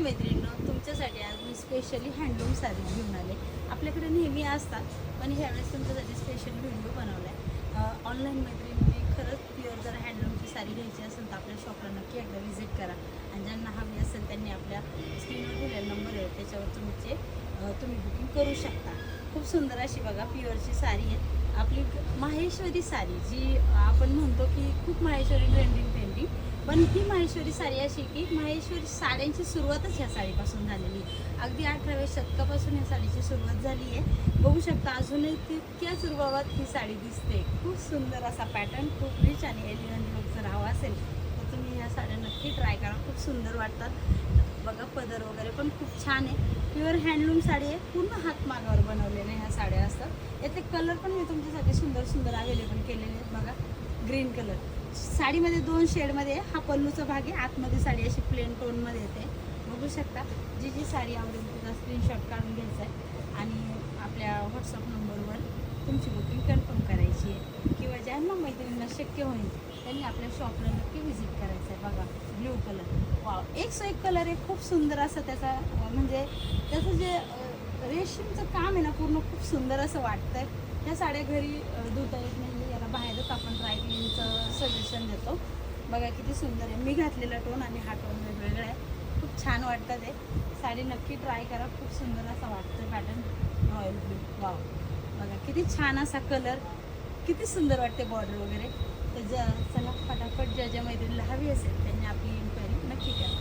मैत्रिणींनो, तुमच्यासाठी आज मी स्पेशली हँडलूम साडी घेऊन आले. आपल्याकडे नेहमी असतात, पण ह्यावेळेस तुमच्यासाठी स्पेशल व्हिडिओ बनवला आहे. ऑनलाईन मैत्रिणींनी खरंच प्युअर जर हँडलूमची साडी घ्यायची असेल तर आपल्या शॉपला नक्की एकदा व्हिजिट करा. आणि ज्यांना हवी असेल त्यांनी आपल्या स्क्रीनवर दिलेला नंबर आहे त्याच्यावर तुम्ही बुकिंग करू शकता. खूप सुंदर अशी बघा प्युअरची साडी आहे. आपली माहेश्वरी साडी जी आपण म्हणतो की खूप माहेश्वरी ट्रेंडिंग, पण ही माहेश्वरी साडी अशी की माहेश्वरी साड्यांची सुरुवातच ह्या साडीपासून झालेली. अगदी 18व्या शतकापासून ह्या साडीची सुरुवात झाली आहे. बघू शकता अजूनही तितक्याच रुबाबात ही साडी दिसते. खूप सुंदर असा पॅटर्न, खूप रिच आणि एलिगंट लुक जर हवा असेल तर तुम्ही ह्या साड्या नक्की ट्राय करा. खूप सुंदर वाटतात बघा. पदर वगैरे पण खूप छान आहे. प्युअर हँडलूम साडी आहे. पूर्ण हातमागावर बनवलेल्या ह्या साड्या असतात. याचे कलर पण मी तुमच्यासाठी सुंदर अवेलेबल केलेले आहेत बघा. ग्रीन कलर साडीमध्ये 2 शेडमध्ये हा पल्लूचा भाग आहे. आतमध्ये साडी अशी प्लेन टोनमध्ये येते. बघू शकता. जी साडी आवडेल तिचा स्क्रीनशॉट काढून घ्यायचा आहे आणि आपल्या व्हॉट्सअप नंबरवर तुमची बुकिंग कन्फर्म करायची आहे. किंवा ज्यांना मैत्रिणींना शक्य होईल त्यांनी आपल्या शॉपला नक्की व्हिजिट करायचं आहे. बघा ब्ल्यू कलर, वाव, एक कलर आहे. खूप सुंदर असं त्याचा म्हणजे त्याचं जे रेशीमचं काम आहे ना पूर्ण खूप सुंदर असं वाटतंय. ह्या साड्या घरी धुता येत नाही, याला बाहेरच आपण ड्राय क्लीनचं सजेशन देतो. बघा किती सुंदर आहे. मी घातलेला टोन आणि हा टोन वेगवेगळा आहे. खूप छान वाटतं ते. साडी नक्की ट्राय करा. खूप सुंदर असा वाटतं पॅटर्न. रॉयल ब्लू, वाव, बघा किती छान असा कलर, किती सुंदर वाटते बॉर्डर वगैरे. तर चला फटाफट ज्या मैत्रिणीला हवी असेल त्यांनी आपली इन्क्वायरी नक्की करा.